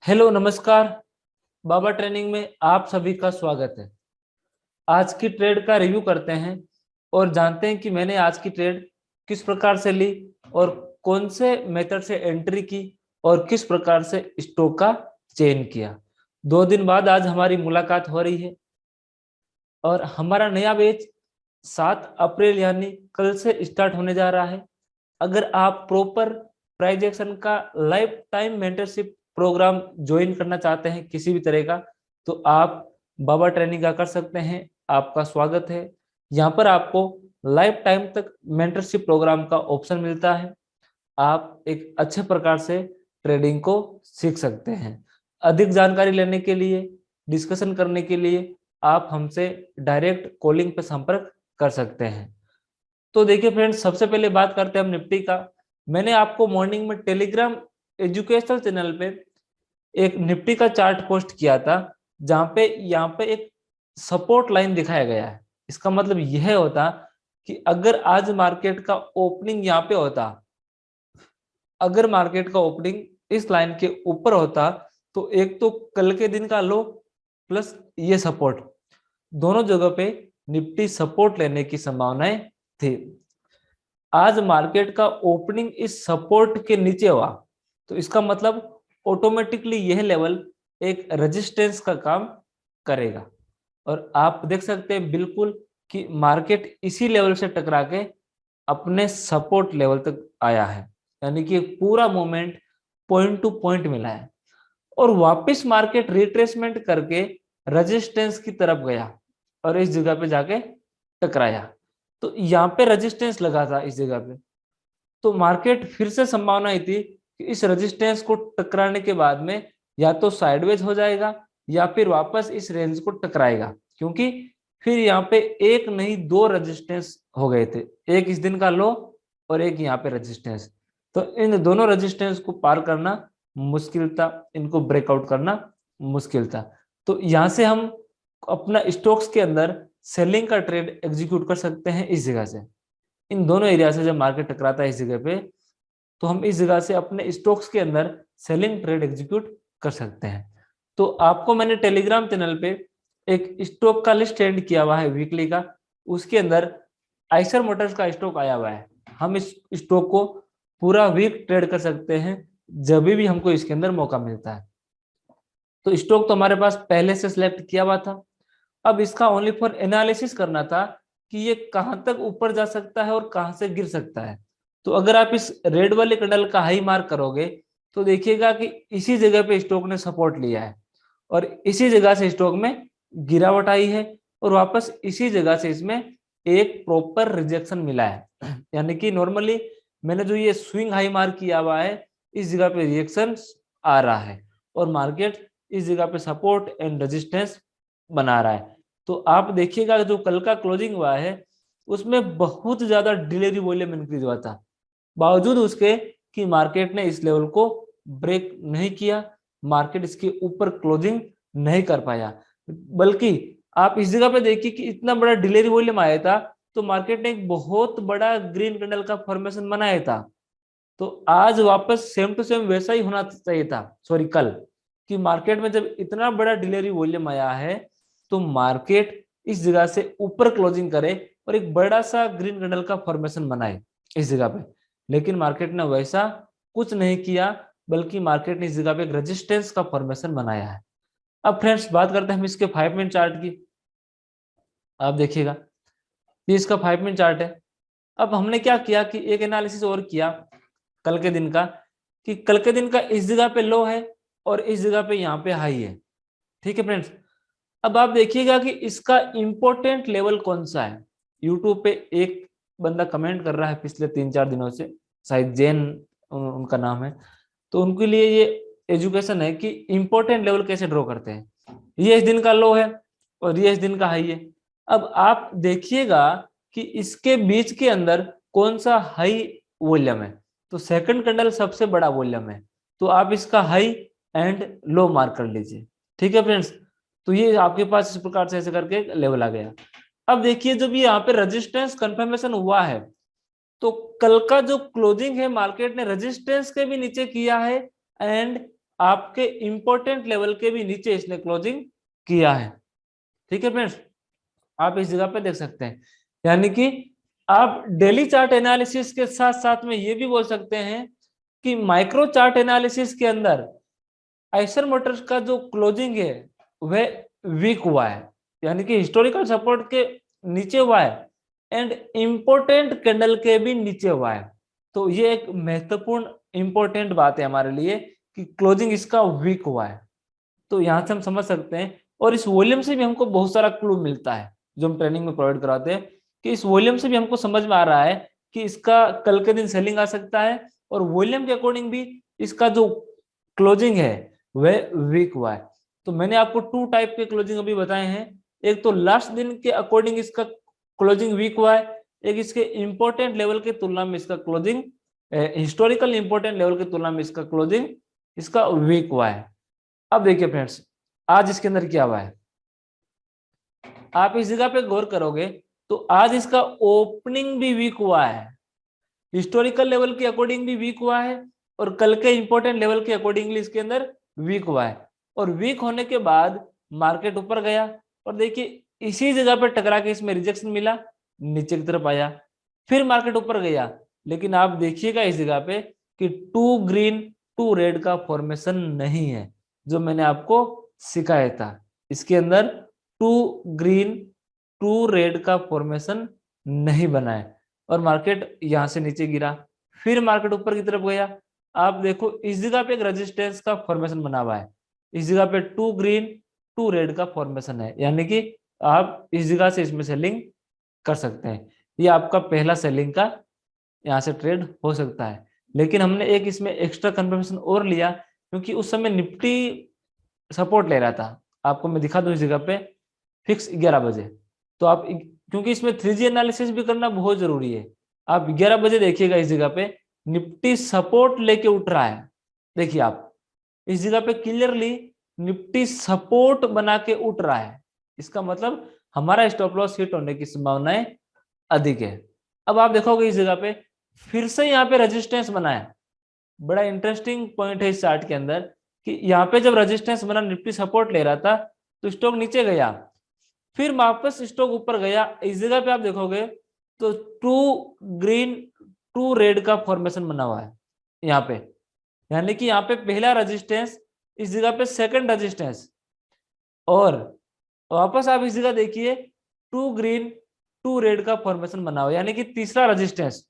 Hello नमस्कार। बाबा training में आप सभी का स्वागत है। आज की ट्रेड का रिव्यू करते हैं और जानते हैं कि मैंने आज की ट्रेड किस प्रकार से ली और कौन से मेथड से एंट्री की और किस प्रकार से स्टॉक का चयन किया। 2 दिन बाद आज हमारी मुलाकात हो रही है और हमारा नया बैच 7 अप्रैल यानी कल से स्टार्ट होने जा रहा है। अगर आप प्रॉपर प्राइज एक्शन का life time mentorship program join करना चाहते हैं किसी भी तरह का, तो आप बाबा ट्रेनिंग का कर सकते हैं। आपका स्वागत है। यहाँ पर आपको लाइफ टाइम तक मेंटरशिप प्रोग्राम का ऑप्शन मिलता है। आप एक अच्छे प्रकार से ट्रेडिंग को सीख सकते हैं। अधिक जानकारी लेने के लिए, डिस्कशन करने के लिए आप हमसे डायरेक्ट कॉलिंग पे संपर्क कर सकते हैं। तो देखिए फ्रेंड्स, सबसे पहले बात करते हैं हम निफ्टी का। मैंने आपको मॉर्निंग में टेलीग्राम एजुकेशनल चैनल पे एक निफ्टी का चार्ट पोस्ट किया था, जहां पे यहाँ पे एक सपोर्ट लाइन दिखाया गया है। इसका मतलब यह होता कि अगर आज मार्केट का ओपनिंग यहाँ पे होता, अगर मार्केट का ओपनिंग इस लाइन के ऊपर होता, तो एक तो कल के दिन का लो प्लस ये सपोर्ट, दोनों जगह पे निफ्टी सपोर्ट लेने की संभावनाएं थी। आज मार्केट का ओपनिंग इस सपोर्ट के नीचे हुआ, तो इसका मतलब ऑटोमेटिकली यह लेवल एक रेजिस्टेंस का काम करेगा। और आप देख सकते हैं बिल्कुल कि मार्केट इसी लेवल से टकरा के अपने सपोर्ट लेवल तक आया है, यानी कि पूरा मूवमेंट पॉइंट टू पॉइंट मिला है और वापस मार्केट रिट्रेसमेंट करके रेजिस्टेंस की तरफ गया और इस जगह पे जाके टकराया। तो यहाँ पे रेजिस्टेंस लगा था इस जगह पे, तो मार्केट फिर से संभावना ही थी कि इस रेजिस्टेंस को टकराने के बाद में या तो साइडवेज हो जाएगा या फिर वापस इस रेंज को टकराएगा, क्योंकि फिर यहाँ पे एक नहीं दो रेजिस्टेंस हो गए थे, एक इस दिन का लो और एक यहाँ पे रेजिस्टेंस। तो इन दोनों रेजिस्टेंस को पार करना मुश्किल था, इनको ब्रेकआउट करना मुश्किल था। तो यहाँ से हम अपना स्टॉक्स के अंदर सेलिंग का ट्रेड एग्जीक्यूट कर सकते हैं इस जगह से। इन दोनों एरिया से जब मार्केट टकराता है इस जगह पे, तो हम इस जगह से अपने स्टॉक्स के अंदर सेलिंग ट्रेड एग्जीक्यूट कर सकते हैं। तो आपको मैंने टेलीग्राम चैनल पे एक स्टॉक का लिस्ट सेंड किया हुआ है वीकली का, उसके अंदर आइसर मोटर्स का स्टॉक आया हुआ है। हम इस स्टॉक को पूरा वीक ट्रेड कर सकते हैं जब भी हमको इसके अंदर मौका मिलता है। तो स्टॉक तो हमारे पास पहले से सिलेक्ट किया हुआ था, अब इसका ओनली फॉर एनालिसिस करना था कि ये कहां तक ऊपर जा सकता है और कहां से गिर सकता है। तो अगर आप इस रेड वाले कैंडल का हाई मार्क करोगे तो देखिएगा कि इसी जगह पे स्टॉक ने सपोर्ट लिया है और इसी जगह से स्टॉक में गिरावट आई है और वापस इसी जगह से इसमें एक प्रॉपर रिजेक्शन मिला है। यानी कि नॉर्मली मैंने जो ये स्विंग हाई मार्क किया हुआ है, इस जगह पे रिएक्शन आ रहा है और मार्केट इस जगह पे सपोर्ट एंड रेजिस्टेंस बना रहा है। तो आप देखिएगा जो कल का क्लोजिंग हुआ है उसमें बहुत ज्यादा डिलीवरी वॉल्यूम इंक्रीज हुआ था, बावजूद उसके कि मार्केट ने इस लेवल को ब्रेक नहीं किया, मार्केट इसके ऊपर क्लोजिंग नहीं कर पाया। बल्कि आप इस जगह पे देखिए कि इतना बड़ा डिलीवरी वॉल्यूम आया था तो मार्केट ने एक बहुत बड़ा ग्रीन कैंडल का फॉर्मेशन बनाया था। तो आज वापस सेम टू सेम वैसा ही होना चाहिए था, सॉरी कल, कि मार्केट में जब इतना बड़ा डिलीवरी वॉल्यूम आया है तो मार्केट इस जगह से ऊपर क्लोजिंग करे और एक बड़ा सा ग्रीन कैंडल का फॉर्मेशन बनाए इस जगह पे। लेकिन मार्केट ने वैसा कुछ नहीं किया, बल्कि मार्केट ने इस जगह पे एक रेजिस्टेंस का फॉर्मेशन बनाया है। अब फ्रेंड्स बात करते हैं हम इसके 5 मिनट चार्ट की। आप देखिएगा ये इसका 5 मिनट चार्ट है। अब हमने क्या किया कि एक एनालिसिस और किया कल के दिन का, कि कल के दिन का इस जगह पे लो है और इस जगह पे यहाँ पे हाई है। ठीक है फ्रेंड्स, अब आप देखिएगा कि इसका इंपॉर्टेंट लेवल कौन सा है। यूट्यूब पे एक बंदा कमेंट कर रहा है पिछले 3-4 दिनों से, शायद जैन उनका नाम है, तो उनके लिए ये एजुकेशन है कि इंपॉर्टेंट लेवल कैसे ड्रॉ करते हैं। ये इस दिन का लो है और ये इस दिन का हाई है। अब आप देखिएगा कि इसके बीच के अंदर कौन सा हाई वॉल्यूम है, तो सेकंड कैंडल सबसे बड़ा वॉल्यूम है, तो आप इसका हाई एंड लो मार्क कर लीजिए। ठीक है फ्रेंड्स, तो ये आपके पास इस प्रकार से ऐसे करके लेवल आ गया। अब देखिए जब ये यहाँ पे रेजिस्टेंस कंफर्मेशन हुआ है तो कल का जो क्लोजिंग है मार्केट ने रेजिस्टेंस के भी नीचे किया है एंड आपके इंपॉर्टेंट लेवल के भी नीचे इसने क्लोजिंग किया है। ठीक है फ्रेंड्स, आप इस जगह पे देख सकते हैं। यानी कि आप डेली चार्ट एनालिसिस के साथ साथ में ये भी बोल सकते हैं कि माइक्रो चार्ट एनालिसिस के अंदर आइसर मोटर्स का जो क्लोजिंग है वह वीक हुआ है, यानी कि हिस्टोरिकल सपोर्ट के नीचे हुआ है एंड इंपॉर्टेंट कैंडल के भी नीचे हुआ है। तो ये एक महत्वपूर्ण इंपॉर्टेंट बात है हमारे लिए कि क्लोजिंग इसका वीक हुआ है। तो यहां से हम समझ सकते हैं, और इस वॉल्यूम से भी हमको बहुत सारा क्लू मिलता है जो हम ट्रेनिंग में प्रोवाइड कराते हैं, कि इस वॉल्यूम से भी हमको समझ में आ रहा है कि इसका कल के दिन सेलिंग आ सकता है, और वॉल्यूम के अकॉर्डिंग भी इसका जो क्लोजिंग है वह वीक हुआ है। तो मैंने आपको 2 टाइप के क्लोजिंग अभी बताए हैं, एक तो लास्ट दिन के अकॉर्डिंग इसका क्लोजिंग वीक हुआ है, एक इसके इंपॉर्टेंट लेवल की तुलना में इसका क्लोजिंग, हिस्टोरिकल इंपॉर्टेंट लेवल की तुलना में इसका क्लोजिंग इसका वीक हुआ है। अब देखिए फ्रेंड्स, आज इसके अंदर क्या हुआ है, आप इस जगह पे गौर करोगे तो आज इसका ओपनिंग भी वीक हुआ है, हिस्टोरिकल लेवल के अकॉर्डिंग भी वीक हुआ है, और कल के इंपॉर्टेंट लेवल के अकॉर्डिंगली इसके अंदर वीक हुआ है। और वीक होने के बाद मार्केट ऊपर गया, और देखिए इसी जगह पे टकरा के इसमें रिजेक्शन मिला, नीचे की तरफ आया, फिर मार्केट ऊपर गया। लेकिन आप देखिएगा इस जगह पे कि 2 ग्रीन 2 रेड का फॉर्मेशन नहीं है, जो मैंने आपको सिखाया था। इसके अंदर 2 ग्रीन 2 रेड का फॉर्मेशन नहीं बना है, और मार्केट यहां से नीचे गिरा, फिर मार्केट ऊपर की तरफ गया। आप देखो इस जगह पे एक रेजिस्टेंस का फॉर्मेशन बना हुआ है, इस जगह पे 2 ग्रीन 2 रेड का फॉर्मेशन है, यानी कि आप इस जगह से इसमें सेलिंग कर सकते हैं। ये आपका पहला सेलिंग का यहाँ से ट्रेड हो सकता है। लेकिन हमने एक इसमें एक्स्ट्रा कंफर्मेशन और लिया, क्योंकि उस समय निफ्टी सपोर्ट ले रहा था। आपको मैं दिखा दूं इस जगह पे फिक्स 11 बजे, तो आप, क्योंकि इसमें 3G एनालिसिस भी करना बहुत जरूरी है, आप 11 बजे देखिएगा इस जगह पे निफ्टी सपोर्ट लेके उठ रहा है। देखिए आप इस जगह पे क्लियरली निफ्टी सपोर्ट बना के उठ रहा है, इसका मतलब हमारा स्टॉप लॉस हिट होने की संभावनाएं अधिक है। अब आप देखोगे इस जगह पे फिर से यहाँ पे रेजिस्टेंस बना है, बड़ा इंटरेस्टिंग पॉइंट है इस चार्ट के अंदर कि यहाँ पे जब रेजिस्टेंस बना, निफ्टी सपोर्ट ले रहा था, तो स्टॉक नीचे गया, फिर वापस स्टॉक ऊपर गया। इस जगह पे आप देखोगे तो 2 ग्रीन 2 रेड का फॉर्मेशन बना हुआ है यहाँ पे, यानी कि यहाँ पे पहला रेजिस्टेंस, इस जगह पे सेकंड रेजिस्टेंस, और वापस आप इस जगह देखिए 2 ग्रीन 2 रेड का फॉर्मेशन बना हुआ है, यानी कि तीसरा रेजिस्टेंस।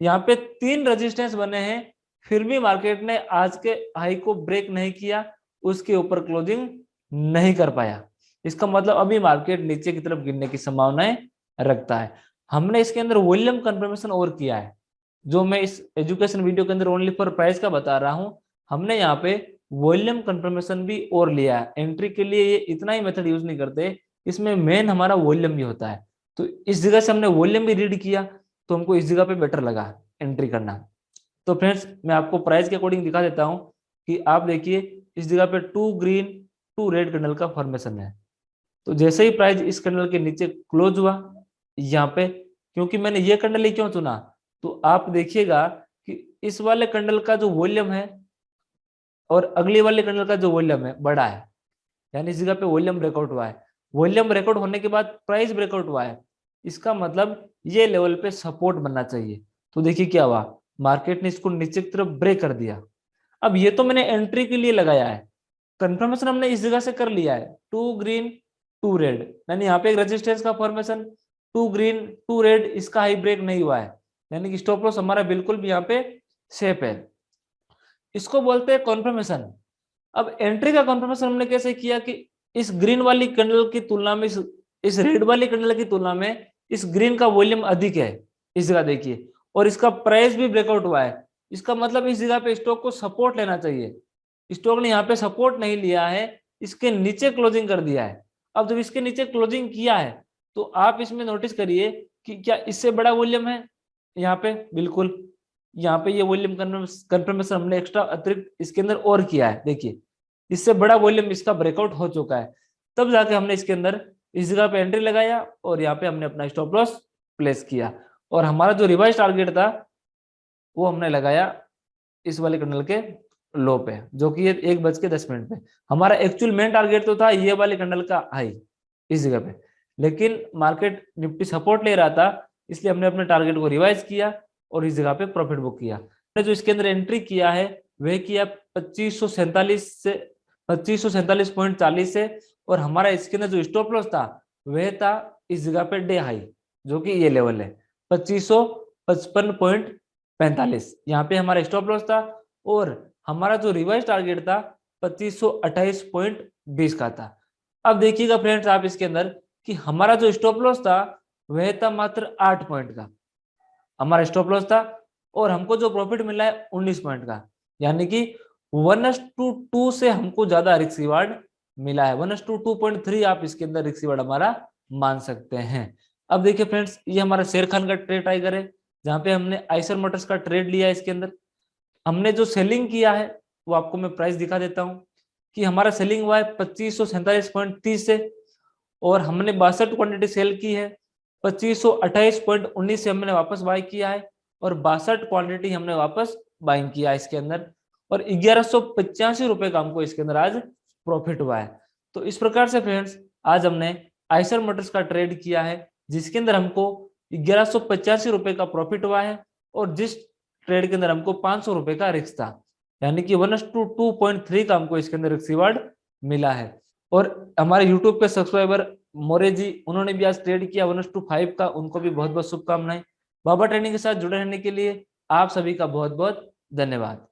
यहाँ पे 3 रेजिस्टेंस बने हैं, फिर भी मार्केट ने आज के हाई को ब्रेक नहीं किया, उसके ऊपर क्लोजिंग नहीं कर पाया। इसका मतलब अभी मार्केट नीचे की तरफ गिरने की संभावनाएं रखता है। हमने इसके अंदर वॉल्यूम कंफर्मेशन और किया है, जो मैं इस एजुकेशन वीडियो के अंदर ओनली फॉर प्राइस का बता रहा हूं। हमने यहाँ पे वॉल्यूम कंफर्मेशन भी और लिया है। एंट्री के लिए ये इतना ही मेथड यूज नहीं करते, इसमें मेन हमारा वॉल्यूम भी होता है। तो इस जगह से हमने वॉल्यूम भी रीड किया, तो हमको इस जगह पे बेटर लगा एंट्री करना। तो फ्रेंड्स, मैं आपको प्राइस के अकॉर्डिंग दिखा देता हूं कि आप देखिए इस जगह पे 2 ग्रीन 2 रेड कैंडल का फॉर्मेशन है। तो जैसे ही प्राइस इस कैंडल के नीचे क्लोज हुआ यहाँ पे, क्योंकि मैंने ये कैंडल ही क्यों चुना, तो आप देखिएगा कि इस वाले कैंडल का जो वॉल्यूम है और अगली वाले कैंडल का जो वॉल्यूम है बड़ा है, यानी इस जगह पे वॉल्यूम ब्रेकआउट हुआ है। वॉल्यूम ब्रेकआउट होने के बाद प्राइस ब्रेकआउट हुआ है, इसका मतलब ये लेवल पे सपोर्ट बनना चाहिए। तो देखिए क्या हुआ, मार्केट ने इसको नीचे की तरफ ब्रेक कर दिया। अब ये तो मैंने एंट्री के लिए लगाया है, कंफर्मेशन हमने इस जगह से कर लिया है 2 ग्रीन 2 रेड, यानी यहाँ पे एक रेजिस्टेंस का फॉर्मेशन 2 ग्रीन 2 रेड, इसका हाई ब्रेक नहीं हुआ है, यानी कि स्टॉप लॉस हमारा बिल्कुल भी यहाँ पे सेफ है। इसको बोलते हैं कॉन्फर्मेशन। अब एंट्री का कॉन्फर्मेशन हमने कैसे किया कि इस ग्रीन वाली कैंडल की तुलना में इस रेड वाली कैंडल की तुलना में इस ग्रीन का वॉल्यूम अधिक है, इस जगह देखिए, और इसका प्राइस भी ब्रेकआउट हुआ है। इसका मतलब इस जगह पे स्टॉक को सपोर्ट लेना चाहिए, स्टॉक ने यहाँ पे सपोर्ट नहीं लिया है, इसके नीचे क्लोजिंग कर दिया है। अब जब इसके नीचे क्लोजिंग किया है तो आप इसमें नोटिस करिए कि क्या इससे बड़ा वॉल्यूम है यहाँ पे, बिल्कुल यहाँ पे ये वॉल्यूम कंफर्मेशन हमने एक्स्ट्रा अतिरिक्त इसके अंदर और किया है। देखिए इससे बड़ा वॉल्यूम इसका ब्रेकआउट हो चुका है, तब जाके हमने इसके अंदर इस जगह पे एंट्री लगाया और यहाँ पे हमने अपना स्टॉप लॉस प्लेस किया, और हमारा जो रिवाइज टारगेट था वो हमने लगाया इस वाले कैंडल के लो पे, जो कि ये 1:10 पे। हमारा एक्चुअल मेन टारगेट तो था ये वाले कैंडल का हाई इस जगह पे, लेकिन मार्केट निफ्टी सपोर्ट ले रहा था, इसलिए हमने अपने टारगेट को रिवाइज किया और इस जगह पे प्रॉफिट बुक किया। हमने जो इसके अंदर एंट्री किया है वह किया 2547 से 2547.40 से, और हमारा इसके अंदर जो स्टॉप लॉस था वह था इस जगह पे डे हाई, जो कि ये लेवल है 2555.45। यहाँ पे हमारा स्टॉप लॉस था, और हमारा जो रिवाइज टारगेट था 2528.20 का था। अब देखिएगा फ्रेंड्स आप इसके अंदर कि हमारा जो स्टॉप लॉस था वह था मात्र 8 पॉइंट का हमारा स्टॉप लॉस था, और हमको जो प्रॉफिट मिला है 19 पॉइंट का, यानी कि 1:2 से हमको ज्यादा रिस्क रिवार्ड मिला है। 1:2.3 आप इसके अंदर रिस्क रिवार्ड हमारा मान सकते हैं। अब देखिए फ्रेंड्स, ये हमारा शेर खान का ट्रेड टाइगर है, जहां पे हमने आइसर मोटर्स का ट्रेड लिया है। इसके अंदर हमने जो सेलिंग किया है वो आपको मैं प्राइस दिखा देता हूं कि हमारा सेलिंग हुआ है 2547.30 से, और हमने 62 क्वांटिटी सेल की है। 2528.19 से हमने वापस बाय किया है, और 62 क्वांटिटी हमने वापस बाइंग किया है इसके अंदर, और 1185 रुपए का हमको इसके अंदर आज प्रॉफिट हुआ है। तो इस प्रकार से फ्रेंड्स आज हमने आइसर मोटर्स का ट्रेड किया है, जिसके अंदर हमको 1185 रुपए का प्रॉफिट हुआ है, और जिस ट्रेड के अंदर हमको 500 रुपए का रिस्क था, यानी कि 1:2.3 का हमको इसके अंदर रिस्क रिवार्ड मिला है। और हमारे यूट्यूब पे सब्सक्राइबर मोरे जी, उन्होंने भी आज ट्रेड किया 1:5 का, उनको भी बहुत बहुत शुभकामनाएं। बाबा ट्रेनिंग के साथ जुड़े रहने के लिए आप सभी का बहुत बहुत धन्यवाद।